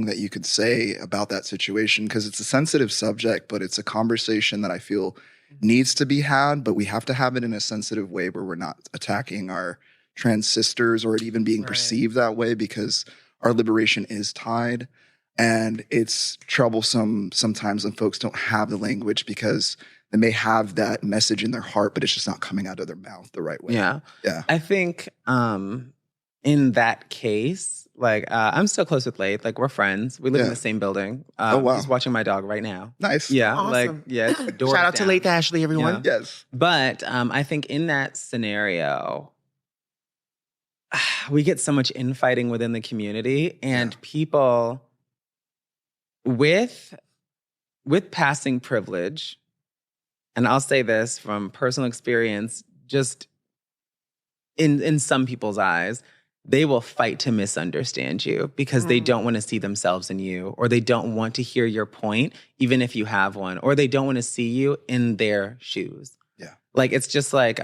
that you could say about that situation, because it's a sensitive subject, but it's a conversation that I feel needs to be had, but we have to have it in a sensitive way where we're not attacking our trans sisters or it even being perceived that way, because our liberation is tied. And it's troublesome sometimes when folks don't have the language because they may have that message in their heart, but it's just not coming out of their mouth the right way. Yeah. Yeah. I think in that case, like I'm still close with Laith. Like we're friends. We live in the same building. Oh, wow. He's watching my dog right now. Nice. Yeah. Awesome. Like, yeah. Shout out to Laith Ashley, everyone. Yeah. Yes. But I think in that scenario, we get so much infighting within the community, and people with passing privilege, and I'll say this from personal experience, just in some people's eyes, they will fight to misunderstand you because they don't want to see themselves in you, or they don't want to hear your point, even if you have one, or they don't want to see you in their shoes. Yeah. Like, it's just like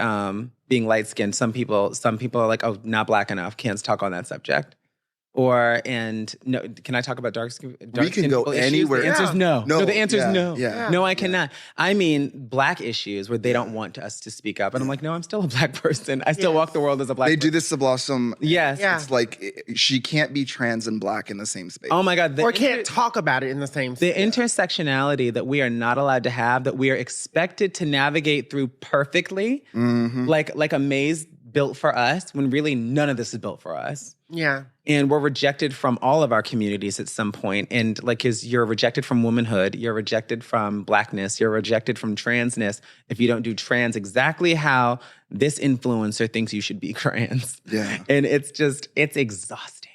being light-skinned. Some people are like, oh, not black enough, can't talk on that subject. No, can I talk about dark skin? We can go anywhere. The answer is no. No, the answer is no. Yeah. No, I cannot. I mean, black issues where they don't want us to speak up. And I'm like, no, I'm still a black person. I still walk the world as a black person. They do this to Blossom. Yes. Yeah. It's like she can't be trans and black in the same space. Oh my God. Or can't talk about it in the same The intersectionality that we are not allowed to have, that we are expected to navigate through perfectly, like a maze built for us, when really none of this is built for us. Yeah. And we're rejected from all of our communities at some point. And like, you're rejected from womanhood, you're rejected from blackness, you're rejected from transness if you don't do trans exactly how this influencer thinks you should be trans. Yeah. And it's exhausting.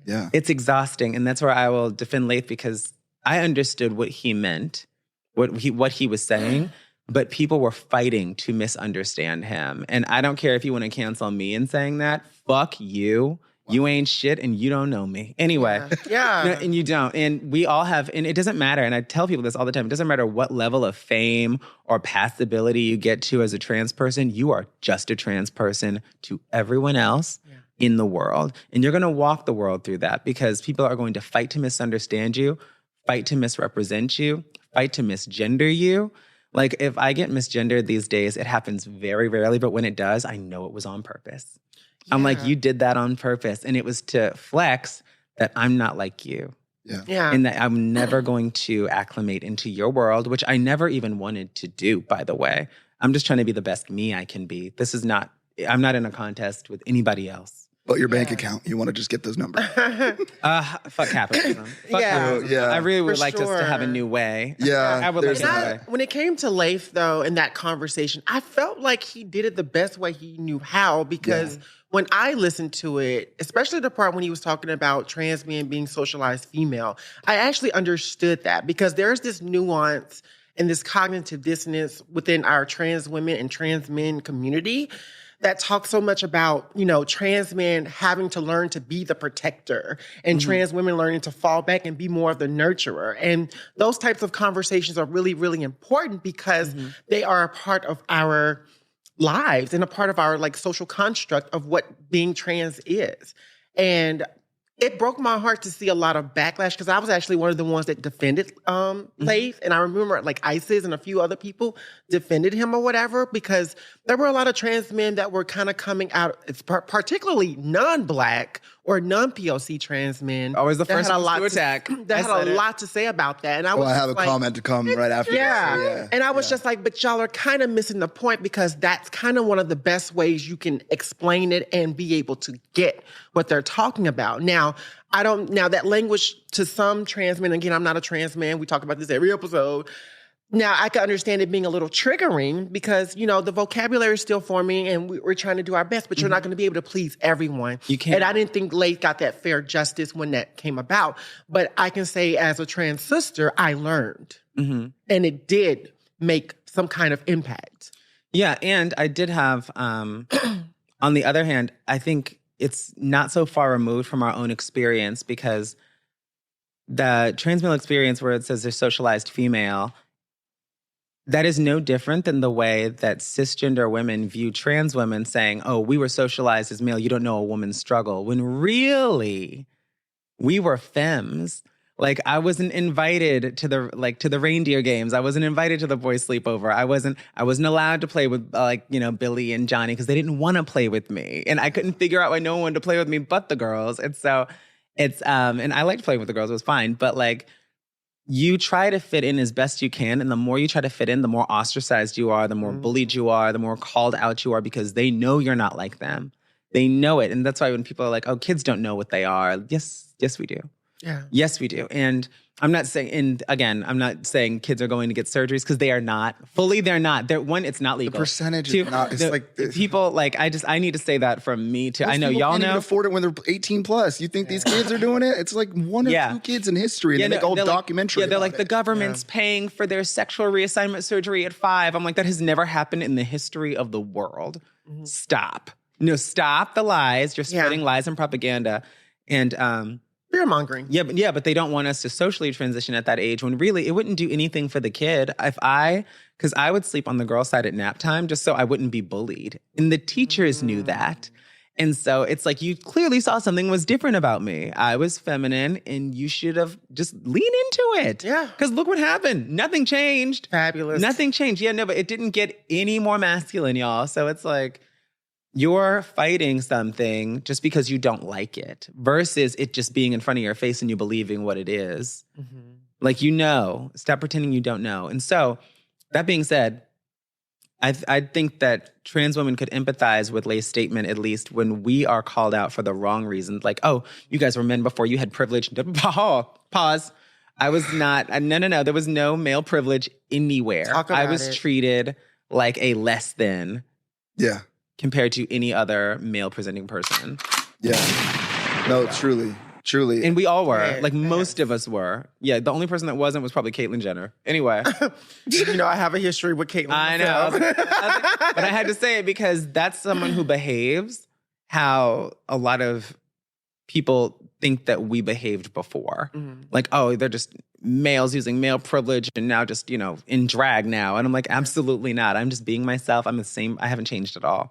Yeah. It's exhausting. And that's where I will defend Laith, because I understood what he meant, what he was saying. But people were fighting to misunderstand him. And I don't care if you want to cancel me in saying that. Fuck you. Wow. You ain't shit and you don't know me. Anyway. Yeah. No, and you don't. And we all have, and it doesn't matter, and I tell people this all the time, it doesn't matter what level of fame or passability you get to as a trans person, you are just a trans person to everyone else in the world. And you're going to walk the world through that, because people are going to fight to misunderstand you, fight to misrepresent you, fight to misgender you. Like, if I get misgendered these days, it happens very rarely, but when it does, I know it was on purpose. Yeah. I'm like, you did that on purpose. And it was to flex that I'm not like you. Yeah. And that I'm never going to acclimate into your world, which I never even wanted to do, by the way. I'm just trying to be the best me I can be. I'm not in a contest with anybody else. But your bank account, you want to just get those numbers. Fuck capitalism. Fuck capitalism. Yeah. I really would like us to have a new way. Yeah. I would like a new way. When it came to Laith, though, in that conversation, I felt like he did it the best way he knew how, because when I listened to it, especially the part when he was talking about trans men being socialized female, I actually understood that, because there's this nuance and this cognitive dissonance within our trans women and trans men community that talks so much about, trans men having to learn to be the protector and trans women learning to fall back and be more of the nurturer. And those types of conversations are really, really important, because they are a part of our lives and a part of our social construct of what being trans is. And it broke my heart to see a lot of backlash, because I was actually one of the ones that defended Laith. And I remember ISIS and a few other people defended him or whatever, because there were a lot of trans men that were kind of coming out, particularly non-Black or non-POC trans men. Always the first one to attack. That had a lot to say about that. And I have a comment to come right after this. Yeah. And I was just like, but y'all are kind of missing the point, because that's kind of one of the best ways you can explain it and be able to get what they're talking about. Now that language to some trans men, again, I'm not a trans man, we talk about this every episode. Now, I can understand it being a little triggering, because, the vocabulary is still forming and we're trying to do our best, but you're not going to be able to please everyone. You can't. And I didn't think Laith got that fair justice when that came about. But I can say, as a trans sister, I learned. And it did make some kind of impact. Yeah, and I did have, on the other hand, I think it's not so far removed from our own experience, because the trans male experience where it says they're socialized female, that is no different than the way that cisgender women view trans women, saying, oh, we were socialized as male, you don't know a woman's struggle. When really, we were femmes. Like I wasn't invited to the reindeer games. I wasn't invited to the boys' sleepover. I wasn't allowed to play with Billy and Johnny because they didn't want to play with me. And I couldn't figure out why no one wanted to play with me but the girls. And so it's and I liked playing with the girls, it was fine. But like you try to fit in as best you can. And the more you try to fit in, the more ostracized you are, the more bullied you are, the more called out you are because they know you're not like them. They know it. And that's why when people are like, oh, kids don't know what they are. Yes, we do. Yeah. Yes, we do. And I'm not saying kids are going to get surgeries because they are not. Fully, they're not. It's not legal. The percentage is not. It's people like, I need to say that from me too. I know y'all can't even afford it when they're 18 plus. You think these kids are doing it? It's like one or two kids in history. And they make a whole documentary. Yeah, they're like, the government's paying for their sexual reassignment surgery at 5. I'm like, that has never happened in the history of the world. Mm-hmm. Stop. No, stop the lies. You're spreading lies and propaganda. And fear mongering. Yeah, but they don't want us to socially transition at that age when really it wouldn't do anything for the kid. Because I would sleep on the girl side at nap time just so I wouldn't be bullied. And the teachers knew that. And so it's like, you clearly saw something was different about me. I was feminine and you should have just leaned into it. Yeah. Because look what happened. Nothing changed. Fabulous. Nothing changed. Yeah, no, but it didn't get any more masculine, y'all. So it's like, you're fighting something just because you don't like it versus it just being in front of your face and you believing what it is. Mm-hmm. Like, stop pretending you don't know. And so that being said, I think that trans women could empathize with Lay's statement, at least when we are called out for the wrong reasons. Like, oh, you guys were men before, you had privilege. Pause. I was not. No. There was no male privilege anywhere. I was treated like a less than. Yeah. Compared to any other male presenting person. Yeah. No, truly. And we all were. Most of us were. Yeah, the only person that wasn't was probably Caitlyn Jenner. Anyway. I have a history with Caitlyn. I know. But I had to say it because that's someone who behaves how a lot of people think that we behaved before. Mm-hmm. Like, oh, they're just males using male privilege and now just, in drag now. And I'm like, absolutely not. I'm just being myself. I'm the same. I haven't changed at all.